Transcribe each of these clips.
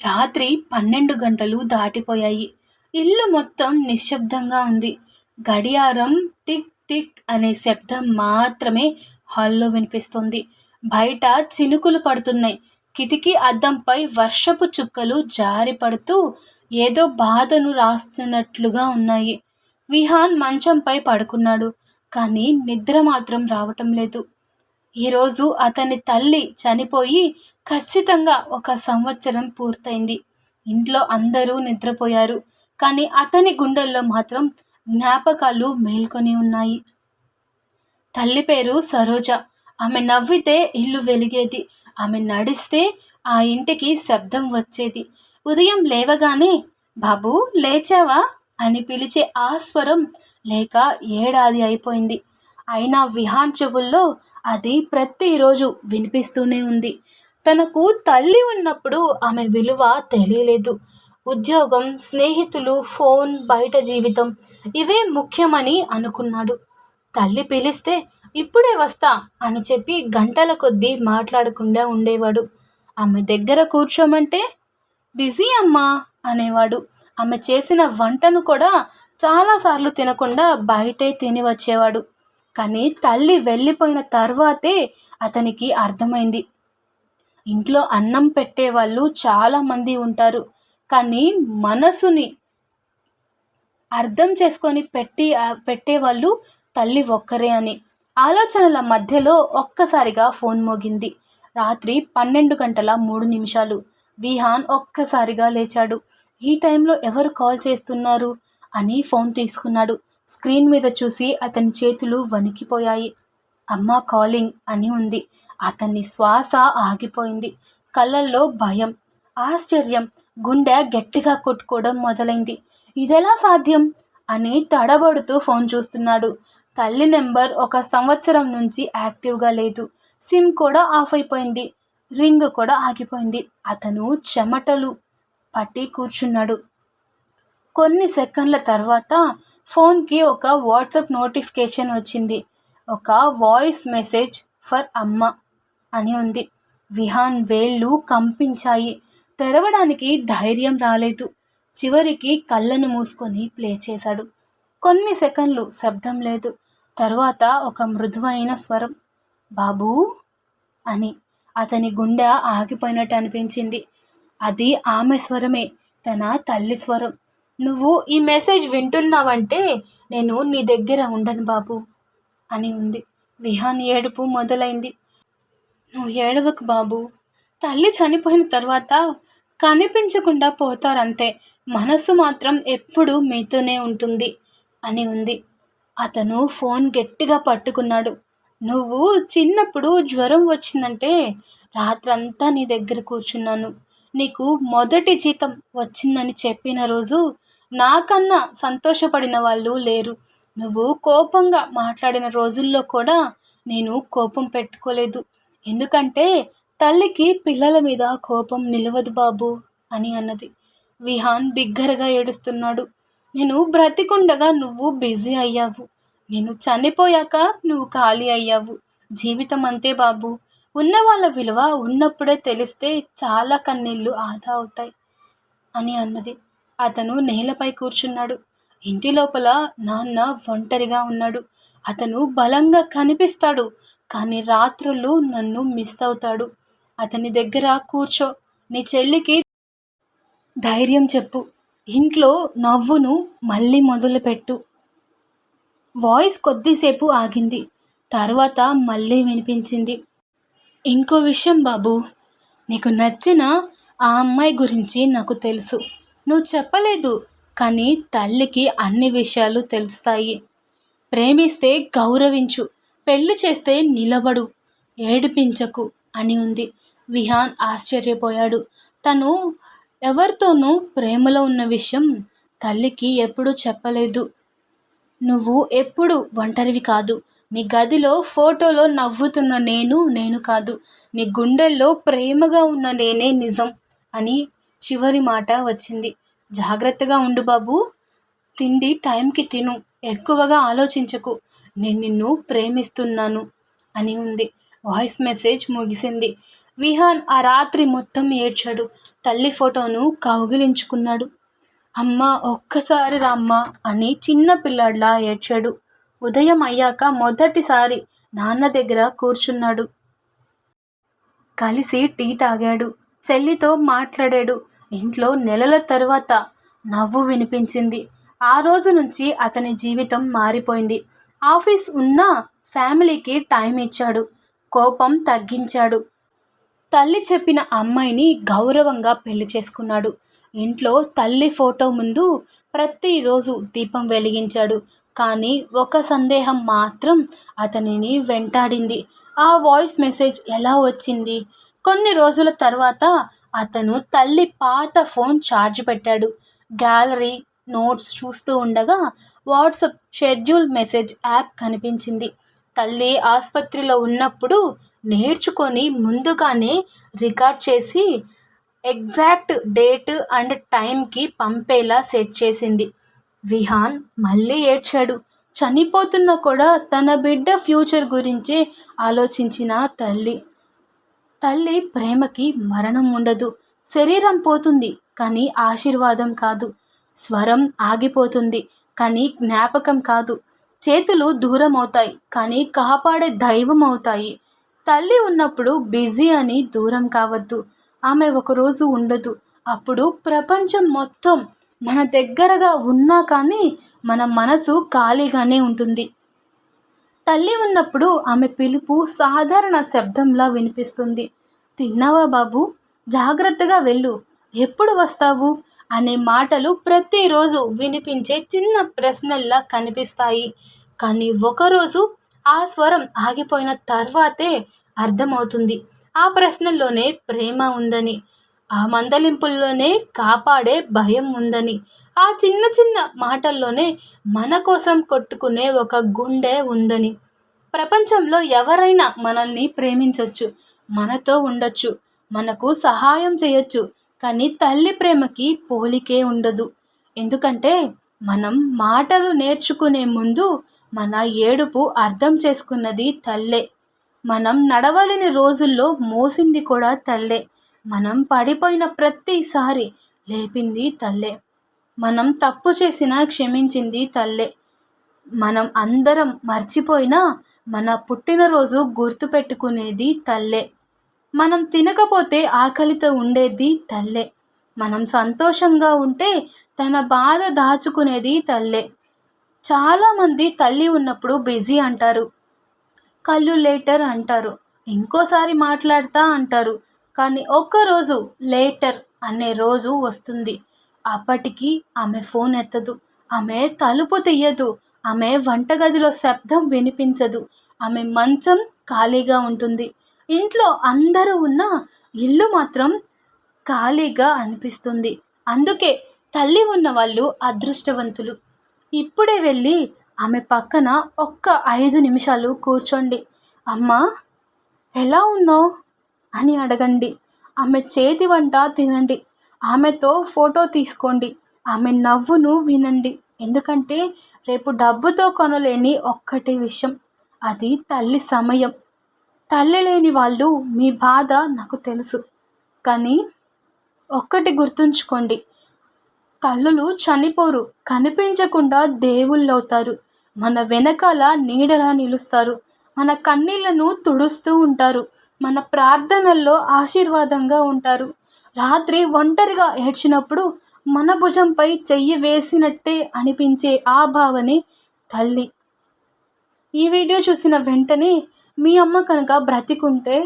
రాత్రి 12 గంటలు దాటిపోయాయి. ఇల్లు మొత్తం నిశ్శబ్దంగా ఉంది. గడియారం టిక్ టిక్ అనే శబ్దం మాత్రమే హాల్లో వినిపిస్తుంది. బయట చినుకులు పడుతున్నాయి. కిటికీ అద్దంపై వర్షపు చుక్కలు జారి పడుతూ ఏదో బాధను రాస్తున్నట్లుగా ఉన్నాయి. విహాన్ మంచంపై పడుకున్నాడు. కానీ నిద్ర మాత్రం రావటం లేదు. ఈరోజు అతని తల్లి చనిపోయి ఖచ్చితంగా 1 సంవత్సరం పూర్తయింది. ఇంట్లో అందరూ నిద్రపోయారు. కానీ అతని గుండెల్లో మాత్రం జ్ఞాపకాలు మేల్కొని ఉన్నాయి. తల్లి పేరు సరోజ. ఆమె నవ్వితే ఇల్లు వెలిగేది. ఆమె నడిస్తే ఆ ఇంటికి శబ్దం వచ్చేది. ఉదయం లేవగానే బాబూ లేచావా అని పిలిచే ఆ స్వరం లేక ఏడాది అయిపోయింది. అయినా విహాన్ చెవుల్లో అది ప్రతిరోజు వినిపిస్తూనే ఉంది. తనకు తల్లి ఉన్నప్పుడు ఆమె విలువ తెలియలేదు. ఉద్యోగం, స్నేహితులు, ఫోన్, బయట జీవితం ఇవే ముఖ్యమని అనుకున్నాడు. తల్లి పిలిస్తే ఇప్పుడే వస్తా అని చెప్పి గంటల కొద్దీ మాట్లాడకుండా ఉండేవాడు. ఆమె దగ్గర కూర్చోమంటే బిజీ అమ్మా అనేవాడు. ఆమె చేసిన వంటను కూడా చాలాసార్లు తినకుండా బయటే తిని వచ్చేవాడు. కానీ తల్లి వెళ్ళిపోయిన తర్వాతే అతనికి అర్థమైంది. ఇంట్లో అన్నం పెట్టేవాళ్ళు చాలామంది ఉంటారు. కానీ మనసుని అర్థం చేసుకొని పెట్టేవాళ్ళు తల్లి ఒక్కరే అని. ఆలోచనల మధ్యలో ఒక్కసారిగా ఫోన్ మోగింది. రాత్రి 12:03. విహాన్ ఒక్కసారిగా లేచాడు. ఈ టైంలో ఎవరు కాల్ చేస్తున్నారు అని ఫోన్ తీసుకున్నాడు. స్క్రీన్ మీద చూసి అతని చేతులు వణికిపోయాయి. అమ్మా కాలింగ్ అని ఉంది. అతని శ్వాస ఆగిపోయింది. కళ్ళల్లో భయం, ఆశ్చర్యం, గుండె గట్టిగా కొట్టుకోవడం మొదలైంది. ఇదెలా సాధ్యం అని తడబడుతూ ఫోన్ చూస్తున్నాడు. తల్లి నెంబర్ 1 సంవత్సరం నుంచి యాక్టివ్గా లేదు. సిమ్ కూడా ఆఫ్ అయిపోయింది. రింగ్ కూడా ఆగిపోయింది. అతను చెమటలు పట్టి కూర్చున్నాడు. కొన్ని సెకండ్ల తర్వాత ఫోన్కి ఒక వాట్సాప్ నోటిఫికేషన్ వచ్చింది. ఒక వాయిస్ మెసేజ్ ఫర్ అమ్మ అని ఉంది. విహాన్ వేళ్ళు కంపించాయి. తెరవడానికి ధైర్యం రాలేదు. చివరికి కళ్ళను మూసుకొని ప్లే చేశాడు. కొన్ని సెకండ్లు శబ్దం లేదు. తర్వాత ఒక మృదువైన స్వరం, బాబూ అని. అతని గుండె ఆగిపోయినట్టు అనిపించింది. అది ఆమె స్వరమే, తన తల్లి స్వరం. నువ్వు ఈ మెసేజ్ వింటున్నావంటే నేను నీ దగ్గర ఉండను బాబు అని ఉంది. విహాన్ ఏడుపు మొదలైంది. నువ్వు ఏడవకు బాబు. తల్లి చనిపోయిన తర్వాత కనిపించకుండా పోతారంతే. మనసు మాత్రం ఎప్పుడూ మీతోనే ఉంటుంది అని ఉంది. అతను ఫోన్ గట్టిగా పట్టుకున్నాడు. నువ్వు చిన్నప్పుడు జ్వరం వచ్చిందంటే రాత్రంతా నీ దగ్గర కూర్చున్నాను. నీకు మొదటి జీతం వచ్చిందని చెప్పిన రోజు నాకన్నా సంతోషపడిన వాళ్ళు లేరు. నువ్వు కోపంగా మాట్లాడిన రోజుల్లో కూడా నేను కోపం పెట్టుకోలేదు. ఎందుకంటే తల్లికి పిల్లల మీద కోపం నిలవదు బాబు అని అన్నది. విహాన్ బిగ్గరగా ఏడుస్తున్నాడు. నేను బ్రతికుండగా నువ్వు బిజీ అయ్యావు. నేను చనిపోయాక నువ్వు ఖాళీ అయ్యావు. జీవితం అంతే బాబు. ఉన్న వాళ్ళ విలువ ఉన్నప్పుడే తెలిస్తే చాలా కన్నీళ్ళు ఆదా అవుతాయి అని అన్నది. అతను నేలపై కూర్చున్నాడు. ఇంటి లోపల నాన్న ఒంటరిగా ఉన్నాడు. అతను బలంగా కనిపిస్తాడు. కానీ రాత్రులు నన్ను మిస్ అవుతాడు. అతని దగ్గర కూర్చో. నీ చెల్లికి ధైర్యం చెప్పు. ఇంట్లో నవ్వును మళ్ళీ మొదలుపెట్టు. వాయిస్ కొద్దిసేపు ఆగింది. తర్వాత మళ్ళీ వినిపించింది. ఇంకో విషయం బాబు, నీకు నచ్చిన ఆ అమ్మాయి గురించి నాకు తెలుసు. నువ్వు చెప్పలేదు. కానీ తల్లికి అన్ని విషయాలు తెలుస్తాయి. ప్రేమిస్తే గౌరవించు, పెళ్లి చేస్తే నిలబడు, ఏడిపించకు అని ఉంది. విహాన్ ఆశ్చర్యపోయాడు. తను ఎవరితోనూ ప్రేమలో ఉన్న విషయం తల్లికి ఎప్పుడూ చెప్పలేదు. నువ్వు ఎప్పుడు ఒంటరివి కాదు. నీ గదిలో ఫోటోలో నవ్వుతున్న నేను కాదు. నీ గుండెల్లో ప్రేమగా ఉన్న నేనే నిజం అని చివరి మాట వచ్చింది. జాగ్రత్తగా ఉండు బాబు. తిండి టైంకి తిను. ఎక్కువగా ఆలోచించకు. నేను నిన్ను ప్రేమిస్తున్నాను అని ఉంది. వాయిస్ మెసేజ్ ముగిసింది. విహాన్ ఆ రాత్రి మొత్తం ఏడ్చాడు. తల్లి ఫోటోను కౌగిలించుకున్నాడు. అమ్మ ఒక్కసారి రామ్మ అని చిన్న పిల్లాడిలా ఏడ్చాడు. ఉదయం అయ్యాక మొదటిసారి నాన్న దగ్గర కూర్చున్నాడు. కలిసి టీ తాగాడు. చెల్లితో మాట్లాడాడు. ఇంట్లో నెలల తరువాత నవ్వు వినిపించింది. ఆ రోజు నుంచి అతని జీవితం మారిపోయింది. ఆఫీస్ ఉన్నా ఫ్యామిలీకి టైం ఇచ్చాడు. కోపం తగ్గించాడు. తల్లి చెప్పిన అమ్మాయిని గౌరవంగా పెళ్లి చేసుకున్నాడు. ఇంట్లో తల్లి ఫోటో ముందు ప్రతిరోజు దీపం వెలిగించాడు. కానీ ఒక సందేహం మాత్రం అతనిని వెంటాడింది. ఆ వాయిస్ మెసేజ్ ఎలా వచ్చింది? కొన్ని రోజుల తర్వాత అతను తల్లి పాత ఫోన్ ఛార్జ్ పెట్టాడు. గ్యాలరీ, నోట్స్ చూస్తూ ఉండగా వాట్సాప్ షెడ్యూల్ మెసేజ్ యాప్ కనిపించింది. తల్లి ఆసుపత్రిలో ఉన్నప్పుడు నేర్చుకొని ముందుగానే రికార్డ్ చేసి ఎగ్జాక్ట్ డేట్ అండ్ టైంకి పంపేలా సెట్ చేసింది. విహాన్ మళ్ళీ ఏడ్చాడు. చనిపోతున్నా కూడా తన బిడ్డ ఫ్యూచర్ గురించి ఆలోచించిన తల్లి. తల్లి ప్రేమకి మరణం ఉండదు. శరీరం పోతుంది కానీ ఆశీర్వాదం కాదు. స్వరం ఆగిపోతుంది కానీ జ్ఞాపకం కాదు. చేతులు దూరం అవుతాయి కానీ కాపాడే దైవం అవుతాయి. తల్లి ఉన్నప్పుడు బిజీ అని దూరం కావద్దు. ఆమె ఒకరోజు ఉండదు. అప్పుడు ప్రపంచం మొత్తం మన దగ్గరగా ఉన్నా కానీ మన మనసు ఖాళీగానే ఉంటుంది. తల్లి ఉన్నప్పుడు ఆమె పిలుపు సాధారణ శబ్దంలా వినిపిస్తుంది. తిన్నావా బాబు? జాగ్రత్తగా వెళ్ళు. ఎప్పుడు వస్తావు? అనే మాటలు ప్రతిరోజు వినిపించే చిన్న ప్రశ్నల్లా కనిపిస్తాయి. కానీ ఒకరోజు ఆ స్వరం ఆగిపోయిన తర్వాతే అర్థమవుతుంది ఆ ప్రశ్నల్లోనే ప్రేమ ఉందని, ఆ మందలింపుల్లోనే కాపాడే భయం ఉందని, ఆ చిన్న చిన్న మాటల్లోనే మన కోసం కొట్టుకునే ఒక గుండె ఉందని. ప్రపంచంలో ఎవరైనా మనల్ని ప్రేమించొచ్చు, మనతో ఉండొచ్చు, మనకు సహాయం చేయొచ్చు. కానీ తల్లి ప్రేమకి పోలికే ఉండదు. ఎందుకంటే మనం మాటలు నేర్చుకునే ముందు మన ఏడుపు అర్థం చేసుకున్నది తల్లే. మనం నడవలేని రోజుల్లో మోసింది కూడా తల్లే. మనం పడిపోయిన ప్రతిసారి లేపింది తల్లే. మనం తప్పు చేసినా క్షమించింది తల్లే. మనం అందరం మర్చిపోయినా మన పుట్టినరోజు గుర్తుపెట్టుకునేది తల్లే. మనం తినకపోతే ఆకలితో ఉండేది తల్లే. మనం సంతోషంగా ఉంటే తన బాధ దాచుకునేది తల్లే. చాలామంది తల్లి ఉన్నప్పుడు బిజీ అంటారు, కళ్ళు లేటర్ అంటారు, ఇంకోసారి మాట్లాడతా అంటారు. కానీ ఒక్కరోజు లేటర్ అనే రోజు వస్తుంది. అప్పటికి ఆమె ఫోన్ ఎత్తదు, ఆమె తలుపు తీయదు, ఆమె వంటగదిలో శబ్దం వినిపించదు, ఆమె మంచం ఖాళీగా ఉంటుంది. ఇంట్లో అందరూ ఉన్న ఇల్లు మాత్రం ఖాళీగా అనిపిస్తుంది. అందుకే తల్లి ఉన్న వాళ్ళు అదృష్టవంతులు. ఇప్పుడే వెళ్ళి ఆమె పక్కన ఒక్క 5 నిమిషాలు కూర్చోండి. అమ్మా ఎలా ఉన్నావు అని అడగండి. ఆమె చేతి వంట తినండి. ఆమెతో ఫోటో తీసుకోండి. ఆమె నవ్వును వినండి. ఎందుకంటే రేపు డబ్బుతో కొనలేని ఒక్కటే విషయం, అది తల్లి సమయం. తల్లి లేని వాళ్ళు మీ బాధ నాకు తెలుసు. కానీ ఒక్కటి గుర్తుంచుకోండి, తల్లులు చనిపోరు, కనిపించకుండా దేవుళ్ళవుతారు. మన వెనకాల నీడలా నిలుస్తారు. మన కన్నీళ్లను తుడుస్తూ ఉంటారు. మన ప్రార్థనల్లో ఆశీర్వాదంగా ఉంటారు. రాత్రి ఒంటరిగా ఏడ్చినప్పుడు మన భుజంపై చెయ్యి వేసినట్టే అనిపించే ఆ భావనే తల్లి. ఈ వీడియో చూసిన వెంటనే మీ అమ్మ కనుక బ్రతికుంటే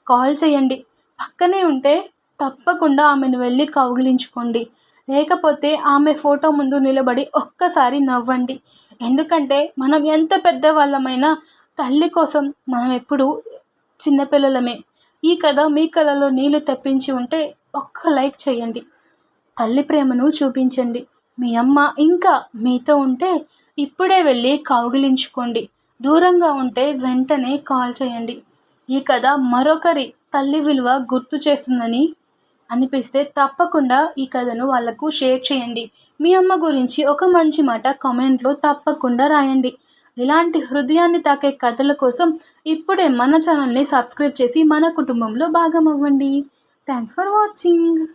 కాల్ చేయండి. పక్కనే ఉంటే తప్పకుండా ఆమెను వెళ్ళి కౌగిలించుకోండి. లేకపోతే ఆమె ఫోటో ముందు నిలబడి ఒక్కసారి నవ్వండి. ఎందుకంటే మనం ఎంత పెద్దవాళ్ళమైనా తల్లి కోసం మనం ఎప్పుడూ చిన్నపిల్లలమే. ఈ కథ మీ కళ్ళలో నీళ్లు తెప్పించి ఉంటే ఒక్క లైక్ చేయండి. తల్లి ప్రేమను చూపించండి. మీ అమ్మ ఇంకా మీతో ఉంటే ఇప్పుడే వెళ్ళి కౌగిలించుకోండి. దూరంగా ఉంటే వెంటనే కాల్ చేయండి. ఈ కథ మరొకరి తల్లి విలువ గుర్తు చేస్తుందని అనిపిస్తే తప్పకుండా ఈ కథను వాళ్ళకు షేర్ చేయండి. మీ అమ్మ గురించి ఒక మంచి మాట కామెంట్లో తప్పకుండా రాయండి. ఇలాంటి హృదయాన్ని తాకే కథల కోసం ఇప్పుడే మన ఛానల్ని సబ్స్క్రైబ్ చేసి మన కుటుంబంలో భాగం అవ్వండి. Thanks for watching.